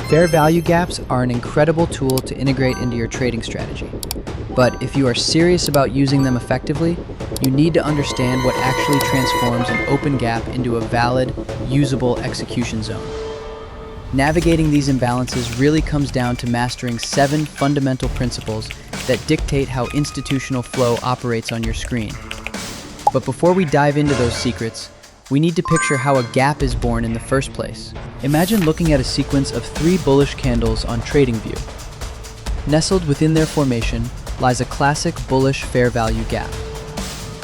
Fair value gaps are an incredible tool to integrate into your trading strategy. But if you are serious about using them effectively, you need to understand what actually transforms an open gap into a valid, usable execution zone. Navigating these imbalances really comes down to mastering 7 fundamental principles that dictate how institutional flow operates on your screen. But before we dive into those secrets, we need to picture how a gap is born in the first place. Imagine looking at a sequence of 3 bullish candles on TradingView. Nestled within their formation lies a classic bullish fair value gap.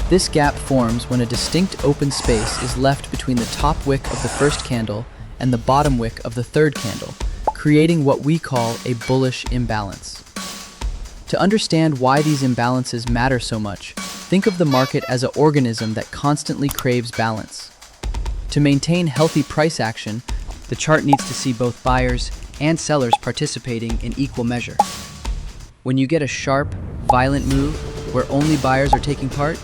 This gap forms when a distinct open space is left between the top wick of the first candle and the bottom wick of the third candle, creating what we call a bullish imbalance. To understand why these imbalances matter so much, think of the market as an organism that constantly craves balance. To maintain healthy price action, the chart needs to see both buyers and sellers participating in equal measure. When you get a sharp, violent move where only buyers are taking part,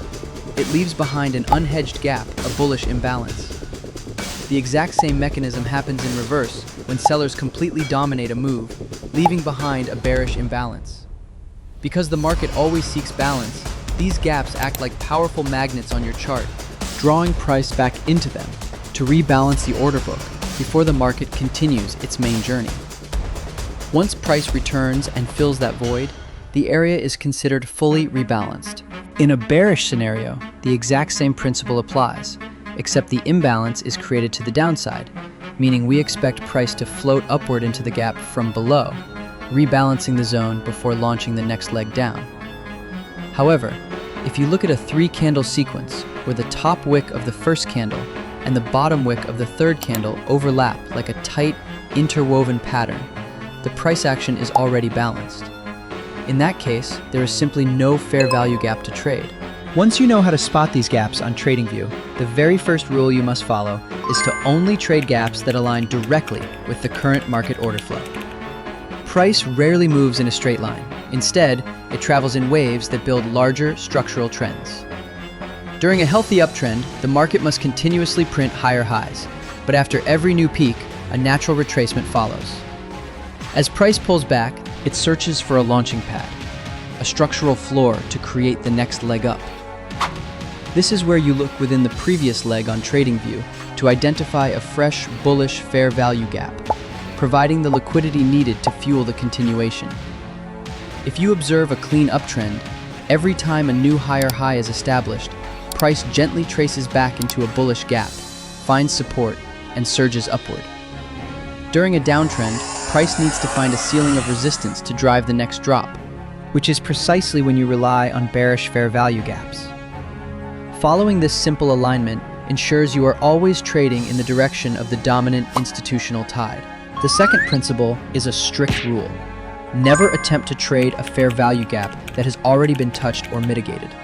it leaves behind an unhedged gap, a bullish imbalance. The exact same mechanism happens in reverse when sellers completely dominate a move, leaving behind a bearish imbalance. Because the market always seeks balance, these gaps act like powerful magnets on your chart, drawing price back into them to rebalance the order book before the market continues its main journey. Once price returns and fills that void, the area is considered fully rebalanced. In a bearish scenario, the exact same principle applies, except the imbalance is created to the downside, meaning we expect price to float upward into the gap from below, rebalancing the zone before launching the next leg down. However, if you look at a 3-candle sequence where the top wick of the first candle and the bottom wick of the third candle overlap like a tight, interwoven pattern, the price action is already balanced. In that case, there is simply no fair value gap to trade. Once you know how to spot these gaps on TradingView, the very first rule you must follow is to only trade gaps that align directly with the current market order flow. Price rarely moves in a straight line. Instead, it travels in waves that build larger structural trends. During a healthy uptrend, the market must continuously print higher highs, but after every new peak, a natural retracement follows. As price pulls back, it searches for a launching pad, a structural floor to create the next leg up. This is where you look within the previous leg on TradingView to identify a fresh, bullish fair value gap, providing the liquidity needed to fuel the continuation. If you observe a clean uptrend, every time a new higher high is established, price gently traces back into a bullish gap, finds support, and surges upward. During a downtrend, price needs to find a ceiling of resistance to drive the next drop, which is precisely when you rely on bearish fair value gaps. Following this simple alignment ensures you are always trading in the direction of the dominant institutional tide. The second principle is a strict rule. Never attempt to trade a fair value gap that has already been touched or mitigated.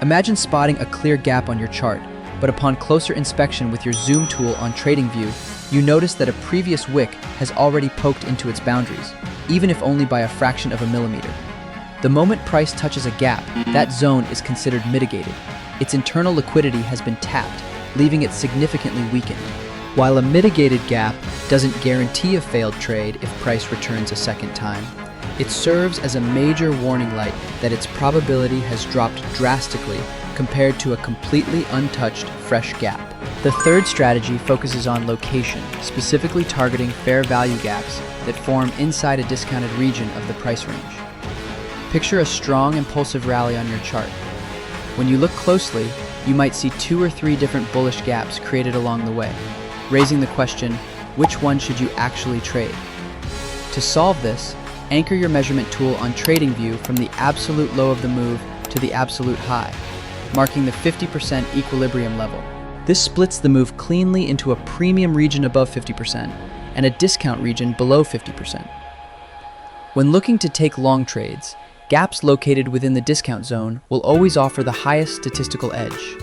Imagine spotting a clear gap on your chart, but upon closer inspection with your zoom tool on TradingView, you notice that a previous wick has already poked into its boundaries, even if only by a fraction of a millimeter. The moment price touches a gap, that zone is considered mitigated. Its internal liquidity has been tapped, leaving it significantly weakened. While a mitigated gap doesn't guarantee a failed trade if price returns a second time, it serves as a major warning light that its probability has dropped drastically compared to a completely untouched fresh gap. The third strategy focuses on location, specifically targeting fair value gaps that form inside a discounted region of the price range. Picture a strong, impulsive rally on your chart. When you look closely, you might see 2 or 3 different bullish gaps created along the way, raising the question, which one should you actually trade? To solve this, anchor your measurement tool on TradingView from the absolute low of the move to the absolute high, marking the 50% equilibrium level. This splits the move cleanly into a premium region above 50% and a discount region below 50%. When looking to take long trades, gaps located within the discount zone will always offer the highest statistical edge.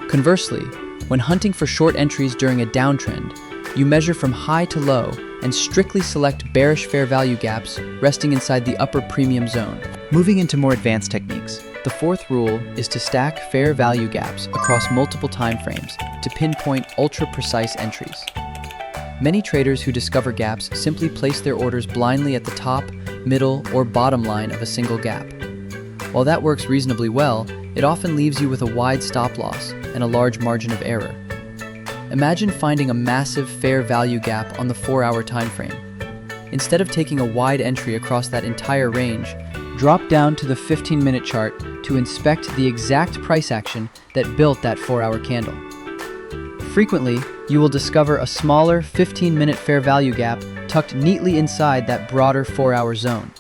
Conversely, when hunting for short entries during a downtrend, you measure from high to low and strictly select bearish fair value gaps resting inside the upper premium zone. Moving into more advanced techniques, the fourth rule is to stack fair value gaps across multiple time frames to pinpoint ultra-precise entries. Many traders who discover gaps simply place their orders blindly at the top, middle, or bottom line of a single gap. While that works reasonably well, it often leaves you with a wide stop loss and a large margin of error. Imagine finding a massive fair value gap on the 4-hour time frame. Instead of taking a wide entry across that entire range, drop down to the 15-minute chart to inspect the exact price action that built that 4-hour candle. Frequently, you will discover a smaller 15-minute fair value gap tucked neatly inside that broader 4-hour zone.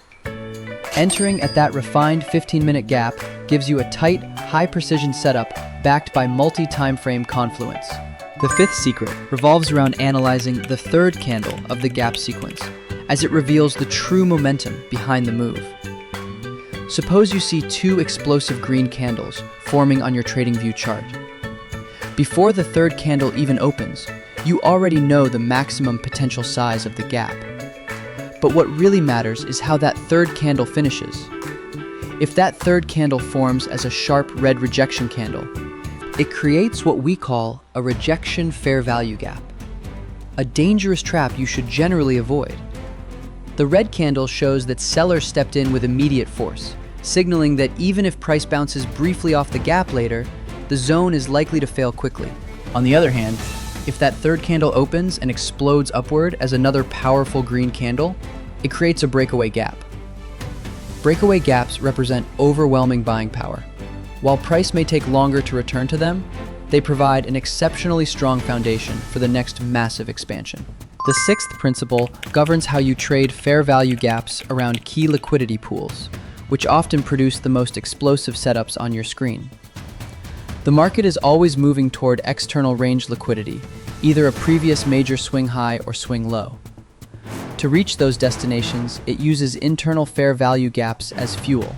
Entering at that refined 15-minute gap gives you a tight, high-precision setup backed by multi-time frame confluence. The fifth secret revolves around analyzing the third candle of the gap sequence, as it reveals the true momentum behind the move. Suppose you see two explosive green candles forming on your TradingView chart. Before the third candle even opens, you already know the maximum potential size of the gap. But what really matters is how that third candle finishes. If that third candle forms as a sharp red rejection candle, it creates what we call a rejection fair value gap, a dangerous trap you should generally avoid. The red candle shows that sellers stepped in with immediate force, signaling that even if price bounces briefly off the gap later, the zone is likely to fail quickly. On the other hand, if that third candle opens and explodes upward as another powerful green candle, it creates a breakaway gap. Breakaway gaps represent overwhelming buying power. While price may take longer to return to them, they provide an exceptionally strong foundation for the next massive expansion. The sixth principle governs how you trade fair value gaps around key liquidity pools, which often produce the most explosive setups on your screen. The market is always moving toward external range liquidity, either a previous major swing high or swing low. To reach those destinations, it uses internal fair value gaps as fuel.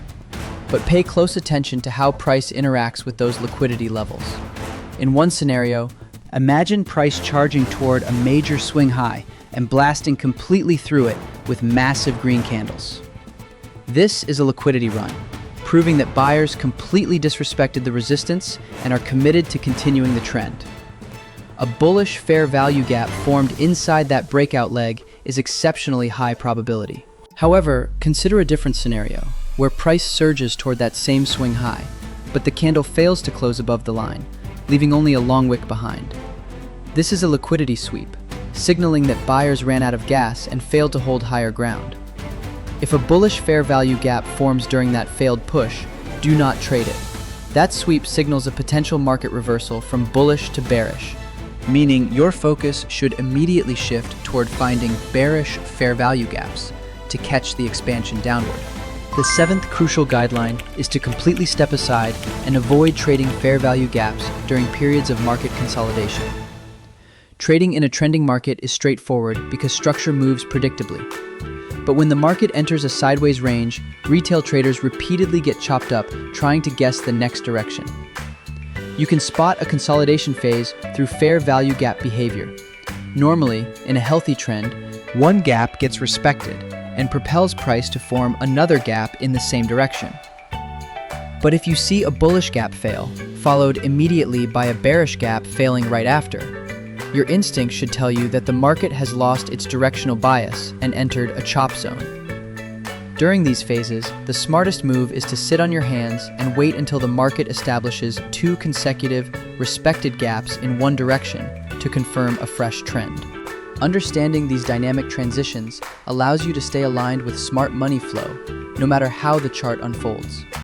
But pay close attention to how price interacts with those liquidity levels. In one scenario, imagine price charging toward a major swing high and blasting completely through it with massive green candles. This is a liquidity run, proving that buyers completely disrespected the resistance and are committed to continuing the trend. A bullish fair value gap formed inside that breakout leg is exceptionally high probability. However, consider a different scenario, where price surges toward that same swing high, but the candle fails to close above the line, leaving only a long wick behind. This is a liquidity sweep, signaling that buyers ran out of gas and failed to hold higher ground. If a bullish fair value gap forms during that failed push, do not trade it. That sweep signals a potential market reversal from bullish to bearish, meaning your focus should immediately shift toward finding bearish fair value gaps to catch the expansion downward. The seventh crucial guideline is to completely step aside and avoid trading fair value gaps during periods of market consolidation. Trading in a trending market is straightforward because structure moves predictably. But when the market enters a sideways range, retail traders repeatedly get chopped up trying to guess the next direction. You can spot a consolidation phase through fair value gap behavior. Normally, in a healthy trend, one gap gets respected and propels price to form another gap in the same direction. But if you see a bullish gap fail, followed immediately by a bearish gap failing right after, your instinct should tell you that the market has lost its directional bias and entered a chop zone. During these phases, the smartest move is to sit on your hands and wait until the market establishes two consecutive, respected gaps in one direction to confirm a fresh trend. Understanding these dynamic transitions allows you to stay aligned with smart money flow, no matter how the chart unfolds.